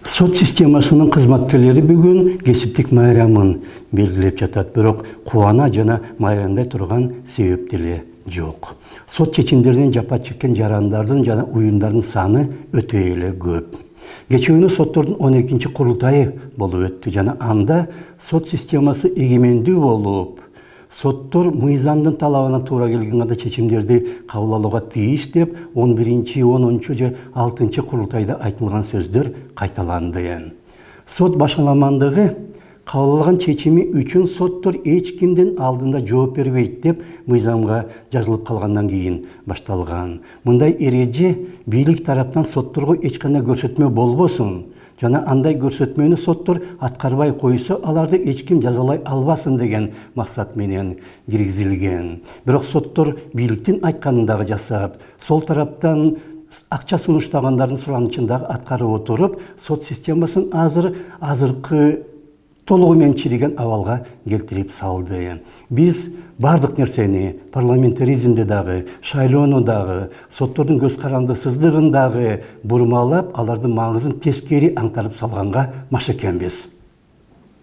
Sot системасынын кызматкерлери бүгүн кесиптик майрамын белгилеп жатат, бирок кубана жана майрамдай турган себеп деле жок. Сот чечимдеринен жапа чеккен жарандардын жана уюмдардын саны өтө эле көп. Кечээ соттордун 12-чи курултайы болуп өттү жана анда сот системасы эгемендүү болуп, соттор мыйзамдын талабына туура келген кандай чечимдерди кабыл алууга тийиш деп 11-чи, 10-чу же 6-чы курултайда айтылган сөздөр кайталанды. Сот башаламандыгы кабыл алган чечими үчүн соттор эч кимдин алдында жооп бербейт деп мыйзамга жазылып калгандан кийин башталган. Мындай эреже бийлик тараптан сотторго эч кандай көрсөтмө болбосун жана андай көрсөтмөнү соттор аткарбай койсо аларды эч ким жазалай албасын деген максат менен киргизилген. Бирок соттор бийликтин айтканын дагы жасап, сол тараптан акча сунуштагандардын суранычын дагы аткарып отуруп, сот системасын азыркы толугу менен чириген абалга келтирип салды. Биз бардык нерсени парламентаризмди дагы, шайлоону дагы, соттордун көз карандысыздыгын дагы бурмалап, алардын маңызын тескери аңтарып салганга маш экенбиз.